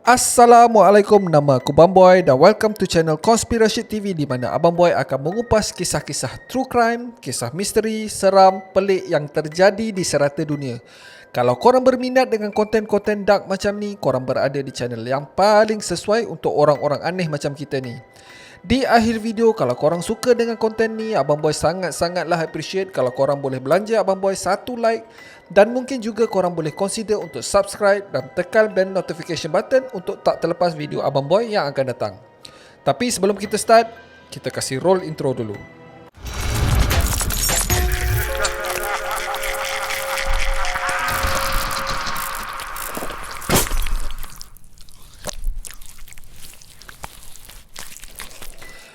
Assalamualaikum, nama aku Bamboy dan welcome to channel Conspiracy TV di mana Abang Boy akan mengupas kisah-kisah true crime, kisah misteri, seram, pelik yang terjadi di serata dunia. Kalau korang berminat dengan konten-konten dark macam ni, korang berada di channel yang paling sesuai untuk orang-orang aneh macam kita ni. Di akhir video, kalau korang suka dengan konten ni, Abang Boy sangat-sangatlah appreciate kalau korang boleh belanja Abang Boy satu like. Dan mungkin juga korang boleh consider untuk subscribe dan tekan bell notification button untuk tak terlepas video Abang Boy yang akan datang. Tapi sebelum kita start, kita kasih roll intro dulu.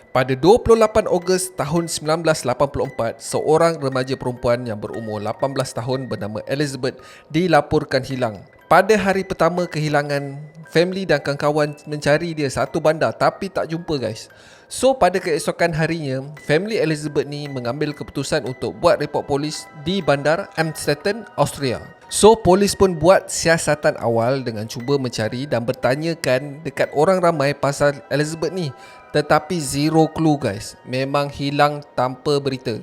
Pada 28 Ogos tahun 1984, seorang remaja perempuan yang berumur 18 tahun bernama Elizabeth dilaporkan hilang. Pada hari pertama kehilangan, family dan kawan-kawan mencari dia satu bandar tapi tak jumpa guys. So pada keesokan harinya, family Elizabeth ni mengambil keputusan untuk buat report polis di bandar Amstetten, Austria. So polis pun buat siasatan awal dengan cuba mencari dan bertanyakan dekat orang ramai pasal Elizabeth ni. Tetapi zero clue guys, memang hilang tanpa berita.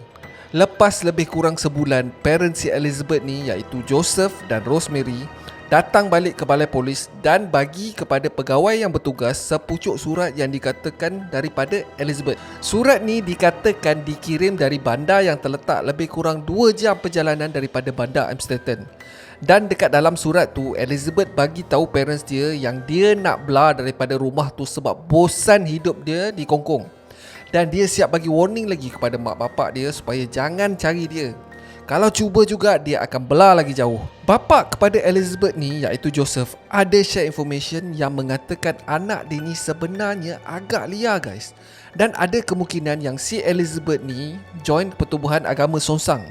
Lepas lebih kurang sebulan, parents si Elizabeth ni iaitu Joseph dan Rosemary datang balik ke balai polis dan bagi kepada pegawai yang bertugas sepucuk surat yang dikatakan daripada Elizabeth. Surat ni dikatakan dikirim dari bandar yang terletak lebih kurang 2 jam perjalanan daripada bandar Amstetten. Dan dekat dalam surat tu, Elizabeth bagi tahu parents dia yang dia nak belah daripada rumah tu sebab bosan hidup dia di Kongkong. Dan dia siap bagi warning lagi kepada mak bapak dia supaya jangan cari dia. Kalau cuba juga, dia akan belah lagi jauh. Bapa kepada Elizabeth ni iaitu Joseph ada share information yang mengatakan anak dia ni sebenarnya agak liar guys. Dan ada kemungkinan yang si Elizabeth ni join pertubuhan agama Songsang.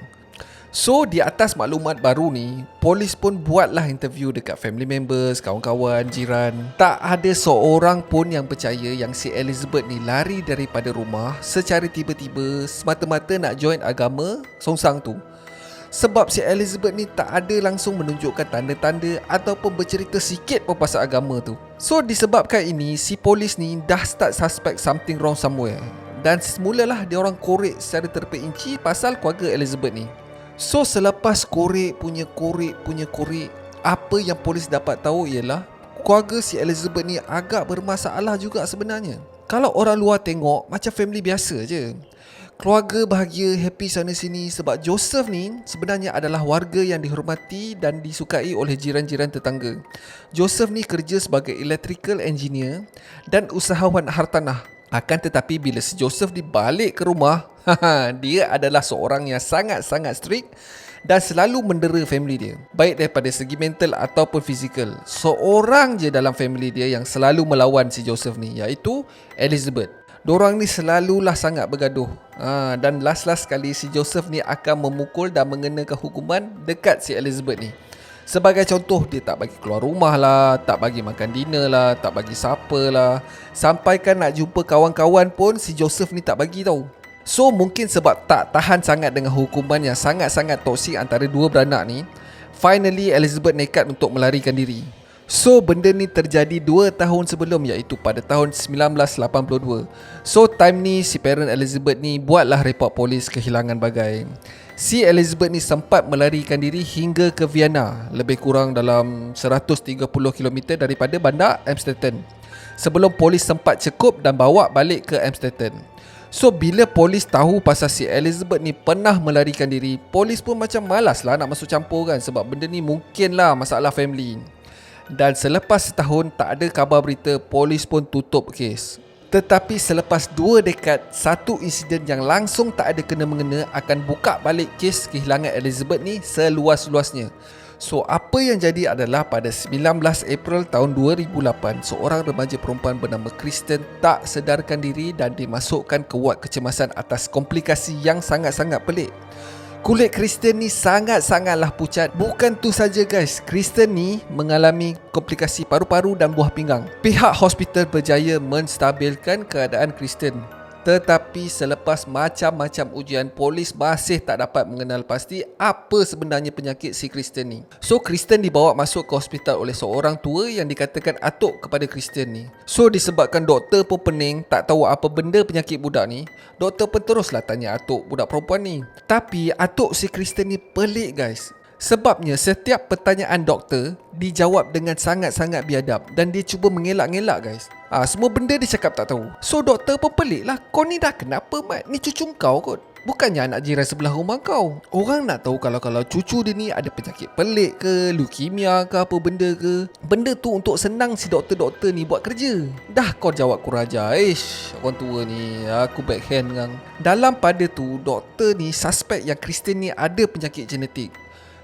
So di atas maklumat baru ni, polis pun buatlah interview dekat family members, kawan-kawan, jiran. Tak ada seorang pun yang percaya yang si Elizabeth ni lari daripada rumah secara tiba-tiba semata-mata nak join agama Songsang tu. Sebab si Elizabeth ni tak ada langsung menunjukkan tanda-tanda ataupun bercerita sikit pun pasal agama tu. So disebabkan ini, si polis ni dah start suspect something wrong somewhere. Dan semulalah dia orang korek secara terperinci pasal keluarga Elizabeth ni. So selepas korek punya korek, apa yang polis dapat tahu ialah keluarga si Elizabeth ni agak bermasalah juga sebenarnya. Kalau orang luar tengok macam family biasa je, keluarga bahagia, happy sana sini, sebab Joseph ni sebenarnya adalah warga yang dihormati dan disukai oleh jiran-jiran tetangga. Joseph ni kerja sebagai electrical engineer dan usahawan hartanah. Akan tetapi bila si Joseph dibalik ke rumah, dia adalah seorang yang sangat-sangat strict dan selalu mendera family dia, baik daripada segi mental ataupun fizikal. Seorang je dalam family dia yang selalu melawan si Joseph ni, iaitu Elizabeth. Diorang ni selalulah sangat bergaduh. Dan last kali si Joseph ni akan memukul dan mengenakan hukuman dekat si Elizabeth ni. Sebagai contoh, dia tak bagi keluar rumah lah, tak bagi makan dinner lah, tak bagi supper lah. Sampaikan nak jumpa kawan-kawan pun si Joseph ni tak bagi tau. So mungkin sebab tak tahan sangat dengan hukuman yang sangat-sangat toksik antara dua beranak ni, finally Elizabeth nekat untuk melarikan diri. So benda ni terjadi 2 tahun sebelum, iaitu pada tahun 1982. So time ni si parent Elizabeth ni buatlah report polis kehilangan bagai. Si Elizabeth ni sempat melarikan diri hingga ke Vienna, lebih kurang dalam 130 km daripada bandar Amstetten, sebelum polis sempat cekup dan bawa balik ke Amstetten. So bila polis tahu pasal si Elizabeth ni pernah melarikan diri, polis pun macam malas lah nak masuk campur kan, sebab benda ni mungkinlah masalah family. Dan selepas setahun tak ada khabar berita, polis pun tutup kes. Tetapi selepas 2 dekad, satu insiden yang langsung tak ada kena-mengena akan buka balik kes kehilangan Elizabeth ni seluas-luasnya. So apa yang jadi adalah pada 19 April tahun 2008, seorang remaja perempuan bernama Kristen tak sedarkan diri dan dimasukkan ke ward kecemasan atas komplikasi yang sangat-sangat pelik. Kulit Kristen ni sangat-sangatlah pucat. Bukan tu saja guys, Kristen ni mengalami komplikasi paru-paru dan buah pinggang. Pihak hospital berjaya menstabilkan keadaan Kristen. Tetapi selepas macam-macam ujian, polis masih tak dapat mengenal pasti apa sebenarnya penyakit si Kristen ni. So Kristen dibawa masuk ke hospital oleh seorang tua yang dikatakan atuk kepada Kristen ni. So disebabkan doktor pun pening, tak tahu apa benda penyakit budak ni, doktor pun teruslah tanya atuk budak perempuan ni. Tapi atuk si Kristen ni pelik guys. Sebabnya setiap pertanyaan doktor dijawab dengan sangat-sangat biadab dan dia cuba mengelak-ngelak guys. Semua benda dia cakap tak tahu. So doktor pun pelik lah. Kau ni dah kenapa Mat? Ni cucu kau kot. Bukannya anak jiran sebelah rumah kau. Orang nak tahu kalau cucu dia ni ada penyakit pelik ke, leukemia ke apa benda ke. Benda tu untuk senang si doktor-doktor ni buat kerja. Dah kau jawab kurang ajar. Orang tua ni aku backhand kan. Dalam pada tu doktor ni suspek yang Kristen ni ada penyakit genetik.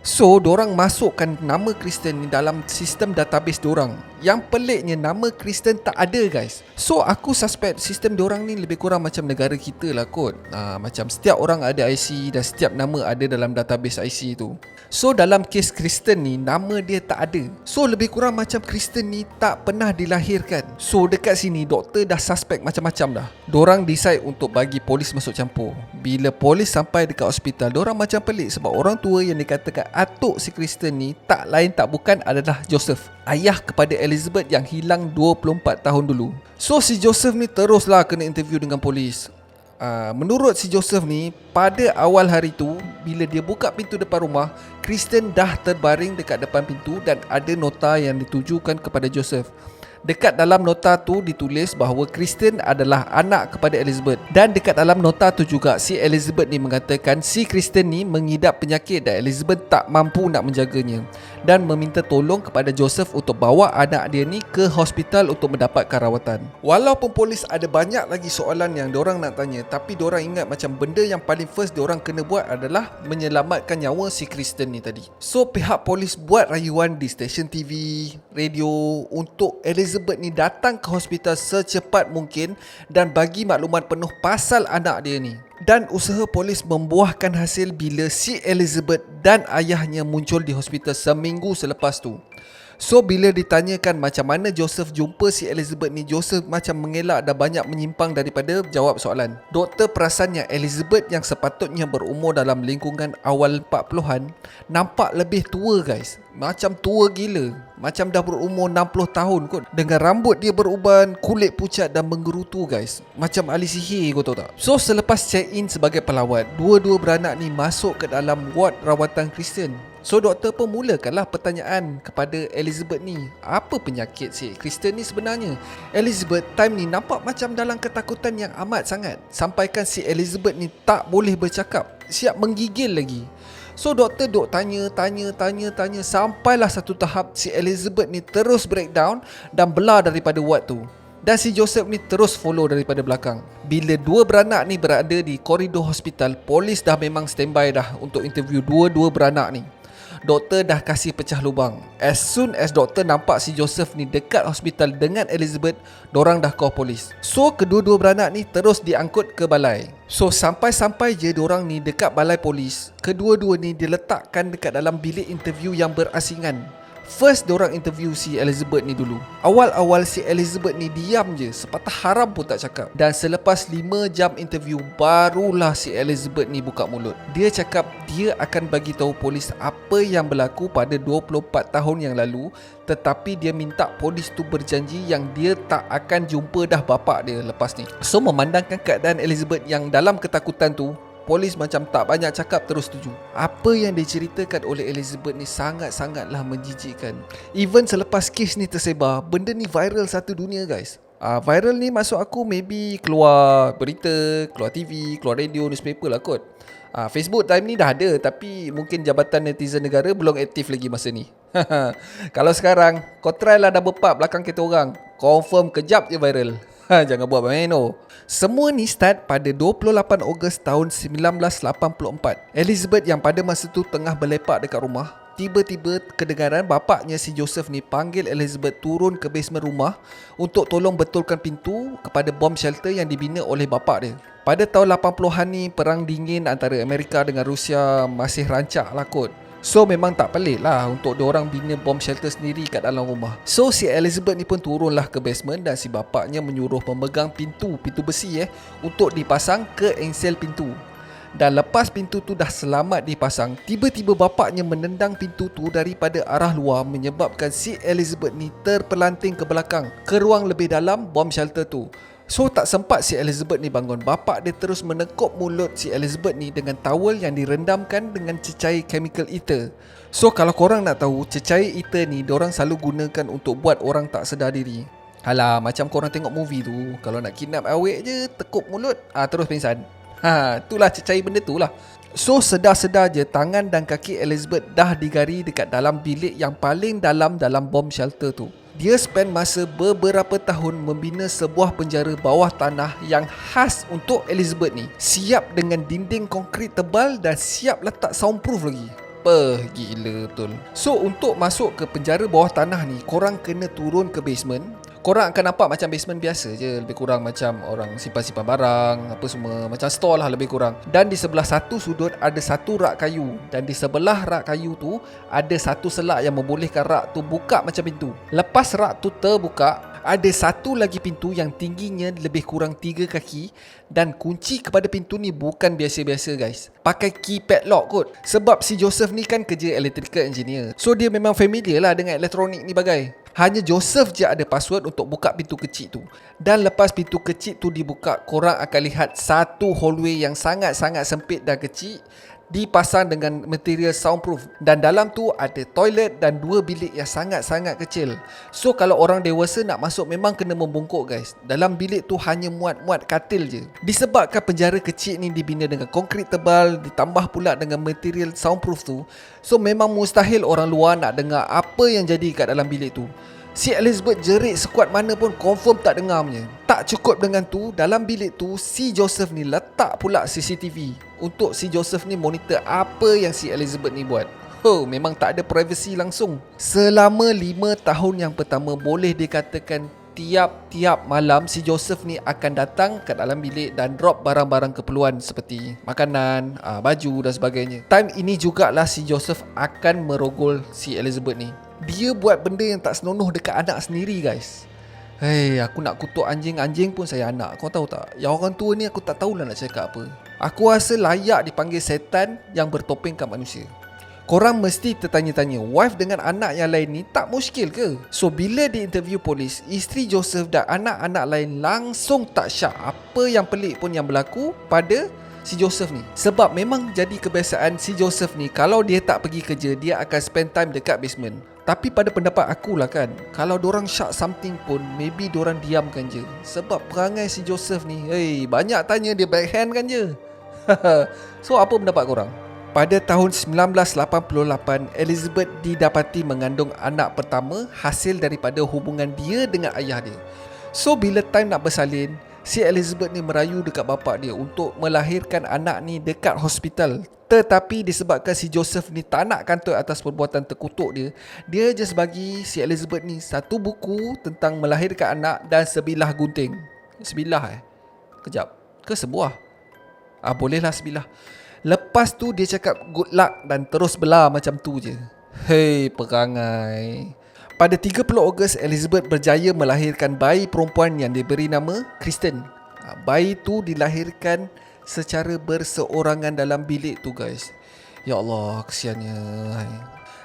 So, dorang masukkan nama Kristen ni dalam sistem database dorang. Yang peliknya nama Kristen tak ada guys. So, aku suspect sistem dorang ni lebih kurang macam negara kita lah kot. Macam setiap orang ada IC dan setiap nama ada dalam database IC tu. So, dalam kes Kristen ni, nama dia tak ada. So, lebih kurang macam Kristen ni tak pernah dilahirkan. So, dekat sini doktor dah suspect macam-macam dah. Dorang decide untuk bagi polis masuk campur. Bila polis sampai dekat hospital, dorang macam pelik sebab orang tua yang dikatakan atuk si Kristen ni tak lain tak bukan adalah Joseph, ayah kepada Elizabeth yang hilang 24 tahun dulu. So si Joseph ni teruslah kena interview dengan polis. Menurut si Joseph ni, pada awal hari tu bila dia buka pintu depan rumah, Kristen dah terbaring dekat depan pintu dan ada nota yang ditujukan kepada Joseph. Dekat dalam nota tu ditulis bahawa Kristen adalah anak kepada Elizabeth. Dan dekat dalam nota tu juga si Elizabeth ni mengatakan si Kristen ni mengidap penyakit dan Elizabeth tak mampu nak menjaganya, dan meminta tolong kepada Joseph untuk bawa anak dia ni ke hospital untuk mendapatkan rawatan. Walaupun polis ada banyak lagi soalan yang diorang nak tanya, tapi diorang ingat macam benda yang paling first diorang kena buat adalah menyelamatkan nyawa si Kristen ni tadi. So pihak polis buat rayuan di stesen TV, radio untuk Elizabeth ni datang ke hospital secepat mungkin dan bagi maklumat penuh pasal anak dia ni. Dan usaha polis membuahkan hasil bila si Elizabeth dan ayahnya muncul di hospital seminggu selepas tu. So bila ditanyakan macam mana Joseph jumpa si Elizabeth ni, Joseph macam mengelak dan banyak menyimpang daripada jawab soalan. Doktor perasan yang Elizabeth yang sepatutnya berumur dalam lingkungan awal 40-an nampak lebih tua guys. Macam tua gila, macam dah berumur 60 tahun kot. Dengan rambut dia beruban, kulit pucat dan menggerutu guys. Macam ahli sihir, kau tahu tak? So selepas check in sebagai pelawat, dua-dua beranak ni masuk ke dalam ward rawatan Kristen. So doktor pun mulakanlah pertanyaan kepada Elizabeth ni, apa penyakit si Kristen ni sebenarnya? Elizabeth time ni nampak macam dalam ketakutan yang amat sangat, sampaikan si Elizabeth ni tak boleh bercakap, siap menggigil lagi. So doktor duk tanya sampailah satu tahap si Elizabeth ni terus breakdown dan belah daripada ward tu. Dan si Joseph ni terus follow daripada belakang. Bila dua beranak ni berada di koridor hospital, polis dah memang standby dah untuk interview dua-dua beranak ni. Doktor dah kasih pecah lubang. As soon as doktor nampak si Joseph ni dekat hospital dengan Elizabeth, dorang dah call polis. So kedua-dua beranak ni terus diangkut ke balai. So sampai-sampai je dorang ni dekat balai polis, kedua-dua ni diletakkan dekat dalam bilik interview yang berasingan. First dorang interview si Elizabeth ni dulu. Awal-awal si Elizabeth ni diam je, sepatah haram pun tak cakap. Dan selepas 5 jam interview, barulah si Elizabeth ni buka mulut. Dia cakap dia akan bagi tahu polis apa yang berlaku pada 24 tahun yang lalu, tetapi dia minta polis tu berjanji yang dia tak akan jumpa dah bapak dia lepas ni. So memandangkan keadaan Elizabeth yang dalam ketakutan tu, polis macam tak banyak cakap, terus setuju. Apa yang diceritakan oleh Elizabeth ni sangat-sangatlah menjijikkan. Even selepas kes ni tersebar, benda ni viral satu dunia guys. Viral ni maksud aku maybe keluar berita, keluar TV, keluar radio, newspaper lah kot. Facebook time ni dah ada, tapi mungkin Jabatan Netizen Negara belum aktif lagi masa ni. Kalau sekarang, kau try lah double pub belakang kita orang, confirm kejap je viral. Jangan buat main oh. Semua ni start pada 28 Ogos tahun 1984. Elizabeth yang pada masa tu tengah berlepak dekat rumah, tiba-tiba kedengaran bapaknya si Joseph ni panggil Elizabeth turun ke basement rumah untuk tolong betulkan pintu kepada bom shelter yang dibina oleh bapak dia. Pada tahun 80-an ni, perang dingin antara Amerika dengan Rusia masih rancak lah kot. So memang tak pelik lah untuk diorang bina bomb shelter sendiri kat dalam rumah. So si Elizabeth ni pun turunlah ke basement dan si bapaknya menyuruh memegang pintu besi untuk dipasang ke engsel pintu. Dan lepas pintu tu dah selamat dipasang, tiba-tiba bapaknya menendang pintu tu daripada arah luar, menyebabkan si Elizabeth ni terpelanting ke belakang ke ruang lebih dalam bomb shelter tu. So tak sempat si Elizabeth ni bangun, bapak dia terus menekuk mulut si Elizabeth ni dengan towel yang direndamkan dengan cecair chemical ether. So kalau korang nak tahu, cecair ether ni diorang selalu gunakan untuk buat orang tak sedar diri. Alah, macam korang tengok movie tu, kalau nak kidnap awek je, tekuk mulut, terus pingsan. Itulah cecair benda tu lah. So sedar-sedar je tangan dan kaki Elizabeth dah digari dekat dalam bilik yang paling dalam bomb shelter tu. Dia spend masa beberapa tahun membina sebuah penjara bawah tanah yang khas untuk Elizabeth ni. Siap dengan dinding konkrit tebal dan siap letak soundproof lagi. Gila betul. So untuk masuk ke penjara bawah tanah ni, korang kena turun ke basement. Korang akan nampak macam basement biasa je, lebih kurang macam orang simpan-simpan barang, apa semua, macam store lah lebih kurang. Dan di sebelah satu sudut ada satu rak kayu, dan di sebelah rak kayu tu ada satu selak yang membolehkan rak tu buka macam pintu. Lepas rak tu terbuka, ada satu lagi pintu yang tingginya lebih kurang 3 kaki, dan kunci kepada pintu ni bukan biasa-biasa guys. Pakai key padlock kot. Sebab si Joseph ni kan kerja electrical engineer, so dia memang familiar lah dengan elektronik ni bagai. Hanya Joseph je ada password untuk buka pintu kecil tu. Dan lepas pintu kecil tu dibuka, korang akan lihat satu hallway yang sangat-sangat sempit dan kecil, dipasang dengan material soundproof. Dan dalam tu ada toilet dan 2 bilik yang sangat-sangat kecil. So kalau orang dewasa nak masuk memang kena membungkuk guys. Dalam bilik tu hanya muat-muat katil je. Disebabkan penjara kecil ni dibina dengan konkrit tebal, ditambah pula dengan material soundproof tu, so memang mustahil orang luar nak dengar apa yang jadi kat dalam bilik tu. Si Elizabeth jerit sekuat mana pun confirm tak dengar punya. Tak cukup dengan tu, dalam bilik tu si Joseph ni letak pula CCTV untuk si Joseph ni monitor apa yang si Elizabeth ni buat. Memang tak ada privacy langsung. Selama 5 tahun yang pertama, boleh dikatakan tiap-tiap malam si Joseph ni akan datang ke dalam bilik dan drop barang-barang keperluan seperti makanan, baju dan sebagainya. Time ini jugalah si Joseph akan merogol si Elizabeth ni. Dia buat benda yang tak senonoh dekat anak sendiri guys. Aku nak kutuk anjing pun saya anak. Kau tahu tak, yang orang tua ni aku tak tahulah nak cakap apa. Aku rasa layak dipanggil setan yang bertopeng kat manusia. Korang mesti tertanya-tanya, wife dengan anak yang lain ni tak muskil ke? So bila diinterview polis, isteri Joseph dan anak-anak lain langsung tak syak apa yang pelik pun yang berlaku pada si Joseph ni. Sebab memang jadi kebiasaan si Joseph ni, kalau dia tak pergi kerja, dia akan spend time dekat basement. Tapi pada pendapat aku lah kan, kalau dorang syak something pun, maybe dorang diamkan je. Sebab perangai si Joseph ni, banyak tanya dia backhand kan je. So apa pendapat korang? Pada tahun 1988, Elizabeth didapati mengandung anak pertama hasil daripada hubungan dia dengan ayah dia. So bila time nak bersalin, si Elizabeth ni merayu dekat bapak dia untuk melahirkan anak ni dekat hospital. Tetapi disebabkan si Joseph ni tak nak kantoi atas perbuatan terkutuk dia, dia just bagi si Elizabeth ni satu buku tentang melahirkan anak dan sebilah gunting. Sebilah Kejap, ke sebuah? Bolehlah sebilah. Lepas tu dia cakap good luck dan terus belah macam tu je. Perangai. Pada 30 Ogos, Elizabeth berjaya melahirkan bayi perempuan yang diberi nama Kristen. Bayi tu dilahirkan secara berseorangan dalam bilik tu guys. Ya Allah, kesiannya.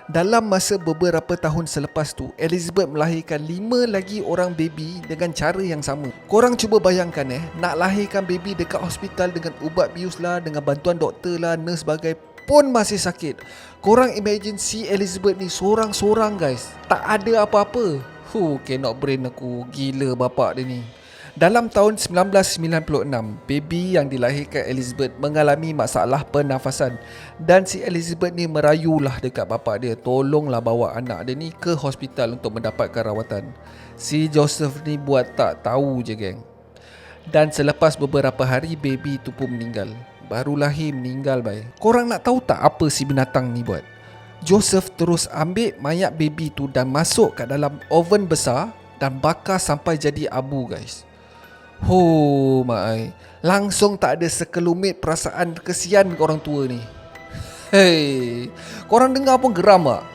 Dalam masa beberapa tahun selepas tu, Elizabeth melahirkan 5 lagi orang baby dengan cara yang sama. Korang cuba bayangkan nak lahirkan baby dekat hospital dengan ubat bius lah, dengan bantuan doktor lah, nurse bagai pun masih sakit. Korang imagine si Elizabeth ni sorang-sorang guys, tak ada apa-apa. Cannot brain aku. Gila bapak dia ni. Dalam tahun 1996, baby yang dilahirkan Elizabeth mengalami masalah pernafasan dan si Elizabeth ni merayulah dekat bapak dia, tolonglah bawa anak dia ni ke hospital untuk mendapatkan rawatan. Si Joseph ni buat tak tahu je geng. Dan selepas beberapa hari, baby tu pun meninggal. Baru lahir meninggal bay. Korang nak tahu tak apa si binatang ni buat? Joseph terus ambil mayat baby tu dan masuk kat dalam oven besar dan bakar sampai jadi abu guys. Langsung tak ada sekelumit perasaan kesian ke orang tua ni. Hei, korang dengar pun geram tak?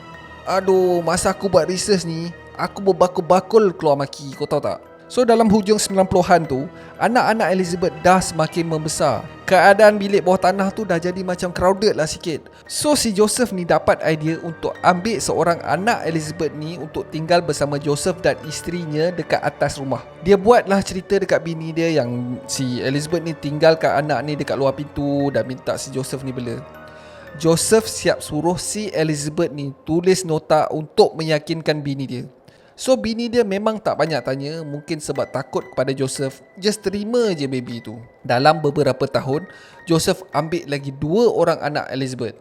Aduh, masa aku buat research ni, aku berbakul-bakul keluar maki, kau tahu tak? So dalam hujung 90-an tu, anak-anak Elizabeth dah semakin membesar. Keadaan bilik bawah tanah tu dah jadi macam crowded lah sikit. So si Joseph ni dapat idea untuk ambil seorang anak Elizabeth ni untuk tinggal bersama Joseph dan isterinya dekat atas rumah. Dia buatlah cerita dekat bini dia yang si Elizabeth ni tinggalkan anak ni dekat luar pintu dan minta si Joseph ni bela. Joseph siap suruh si Elizabeth ni tulis nota untuk meyakinkan bini dia. So bini dia memang tak banyak tanya, mungkin sebab takut kepada Joseph, just terima je baby tu. Dalam beberapa tahun, Joseph ambil lagi 2 orang anak Elizabeth.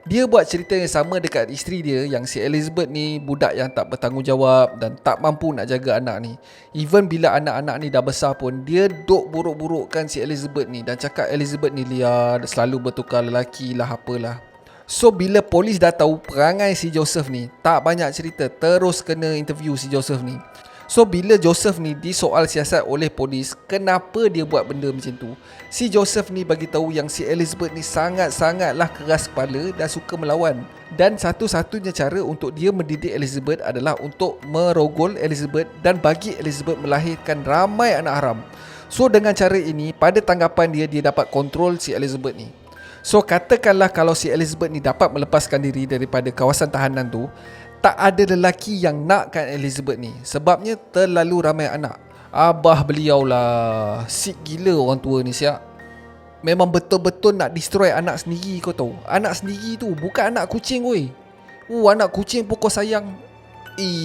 Dia buat cerita yang sama dekat isteri dia, yang si Elizabeth ni budak yang tak bertanggungjawab dan tak mampu nak jaga anak ni. Even bila anak-anak ni dah besar pun, dia duk buruk-burukkan si Elizabeth ni dan cakap Elizabeth ni liar, selalu bertukar lelaki lah apalah. So bila polis dah tahu perangai si Joseph ni, tak banyak cerita, terus kena interview si Joseph ni. So bila Joseph ni disoal siasat oleh polis, kenapa dia buat benda macam tu, si Joseph ni bagi tahu yang si Elizabeth ni sangat-sangatlah keras kepala dan suka melawan. Dan satu-satunya cara untuk dia mendidik Elizabeth adalah untuk merogol Elizabeth dan bagi Elizabeth melahirkan ramai anak haram. So dengan cara ini, pada tanggapan dia, dia dapat kontrol si Elizabeth ni. So katakanlah kalau si Elizabeth ni dapat melepaskan diri daripada kawasan tahanan tu, tak ada lelaki yang nakkan Elizabeth ni, sebabnya terlalu ramai anak. Abah beliau lah, sik gila orang tua ni siap. Memang betul-betul nak destroy anak sendiri, kau tahu. Anak sendiri tu bukan anak kucing weh. Anak kucing pun kau sayang.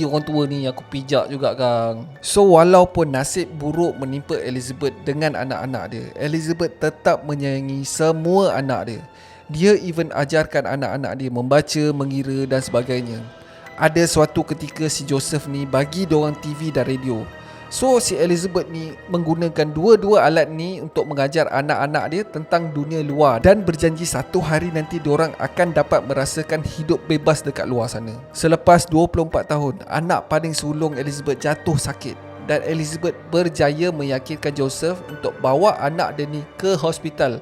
Orang tua ni aku pijak juga kang. So walaupun nasib buruk menimpa Elizabeth dengan anak-anak dia, Elizabeth tetap menyayangi semua anak dia. Dia even ajarkan anak-anak dia membaca, mengira dan sebagainya. Ada suatu ketika si Joseph ni bagi diorang TV dan radio. So si Elizabeth ni menggunakan dua-dua alat ni untuk mengajar anak-anak dia tentang dunia luar dan berjanji satu hari nanti diorang akan dapat merasakan hidup bebas dekat luar sana. Selepas 24 tahun, anak paling sulung Elizabeth jatuh sakit dan Elizabeth berjaya meyakinkan Joseph untuk bawa anak dia ni ke hospital.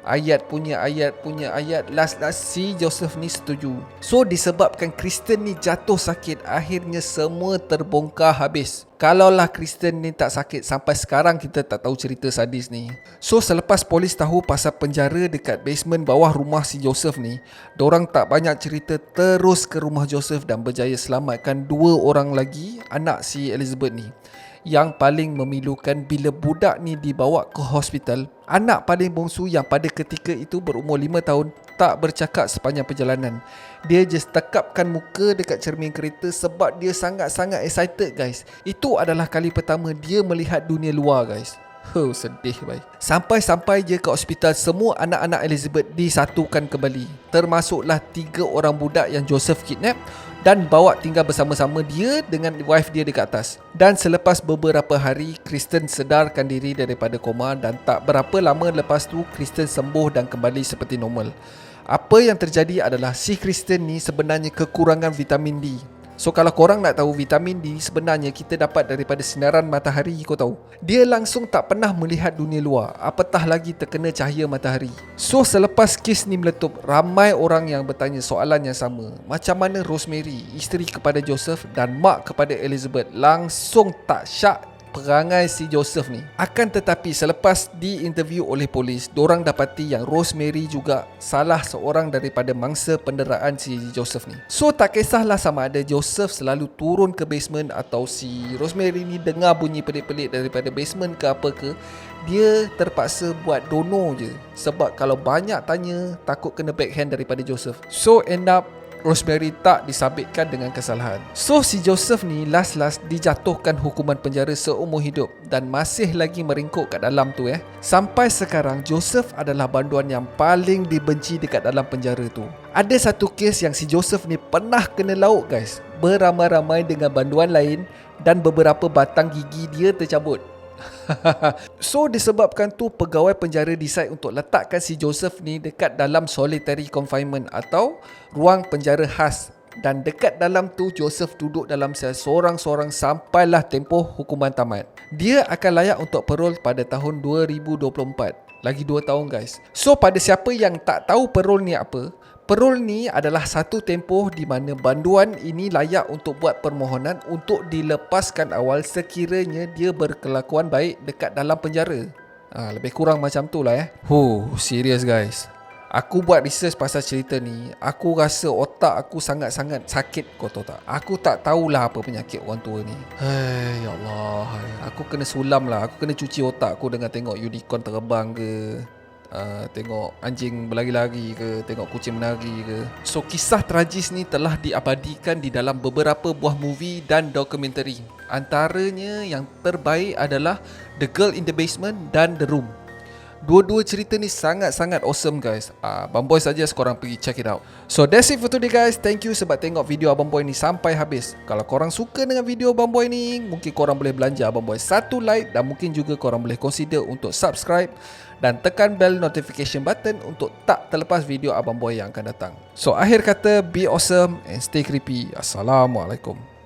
Ayat punya ayat, last si Joseph ni setuju. So disebabkan Kristen ni jatuh sakit, akhirnya semua terbongkar habis. Kalaulah Kristen ni tak sakit, sampai sekarang kita tak tahu cerita sadis ni. So selepas polis tahu pasal penjara dekat basement bawah rumah si Joseph ni, dorang tak banyak cerita, terus ke rumah Joseph dan berjaya selamatkan 2 orang lagi anak si Elizabeth ni. Yang paling memilukan bila budak ni dibawa ke hospital, anak paling bongsu yang pada ketika itu berumur 5 tahun tak bercakap sepanjang perjalanan. Dia just tekapkan muka dekat cermin kereta sebab dia sangat-sangat excited guys. Itu adalah kali pertama dia melihat dunia luar guys. Sedih baik. Sampai-sampai je ke hospital, semua anak-anak Elizabeth disatukan kembali, termasuklah 3 orang budak yang Joseph kidnap dan bawa tinggal bersama-sama dia dengan wife dia dekat atas. Dan selepas beberapa hari, Kristen sedarkan diri daripada koma dan tak berapa lama lepas tu Kristen sembuh dan kembali seperti normal. Apa yang terjadi adalah si Kristen ni sebenarnya kekurangan vitamin D. So kalau korang nak tahu, vitamin D sebenarnya kita dapat daripada sinaran matahari, kau tahu. Dia langsung tak pernah melihat dunia luar, apatah lagi terkena cahaya matahari. So selepas kes ni meletup, ramai orang yang bertanya soalan yang sama. Macam mana Rosemary, isteri kepada Joseph dan mak kepada Elizabeth, langsung tak syak perangai si Joseph ni. Akan tetapi selepas diinterview oleh polis, dorang dapati yang Rosemary juga salah seorang daripada mangsa penderaan si Joseph ni. So tak kisahlah sama ada Joseph selalu turun ke basement atau si Rosemary ni dengar bunyi pelik-pelik daripada basement ke apa ke, dia terpaksa buat dono je. Sebab kalau banyak tanya, takut kena backhand daripada Joseph. So end up Rosemary tak disabitkan dengan kesalahan. So si Joseph ni last dijatuhkan hukuman penjara seumur hidup dan masih lagi meringkuk kat dalam tu Sampai sekarang Joseph adalah banduan yang paling dibenci dekat dalam penjara tu. Ada satu kes yang si Joseph ni pernah kena lauk guys, beramai-ramai dengan banduan lain dan beberapa batang gigi dia tercabut. So disebabkan tu pegawai penjara decide untuk letakkan si Joseph ni dekat dalam solitary confinement atau ruang penjara khas. Dan dekat dalam tu Joseph duduk dalam sel sorang-sorang sampailah tempoh hukuman tamat. Dia akan layak untuk parole pada tahun 2024. Lagi 2 tahun guys. So pada siapa yang tak tahu parole ni apa, Parol ni adalah satu tempoh di mana banduan ini layak untuk buat permohonan untuk dilepaskan awal sekiranya dia berkelakuan baik dekat dalam penjara. Lebih kurang macam tu lah serius guys. Aku buat research pasal cerita ni, aku rasa otak aku sangat-sangat sakit, kau tahu tak? Aku tak tahulah apa penyakit orang tua ni. Ya Allah, aku kena sulam lah, aku kena cuci otak aku dengan tengok unicorn terbang ke, tengok anjing berlari-lari ke, tengok kucing menari ke. So kisah tragis ni telah diabadikan di dalam beberapa buah movie dan dokumentari. Antaranya yang terbaik adalah The Girl in the Basement dan The Room. Dua-dua cerita ni sangat-sangat awesome guys. Abang Boy saja korang pergi check it out. So that's it for today guys. Thank you sebab tengok video Abang Boy ni sampai habis. Kalau korang suka dengan video Abang Boy ni, mungkin korang boleh belanja Abang Boy satu like, dan mungkin juga korang boleh consider untuk subscribe dan tekan bell notification button untuk tak terlepas video Abang Boy yang akan datang. So akhir kata, be awesome and stay creepy. Assalamualaikum.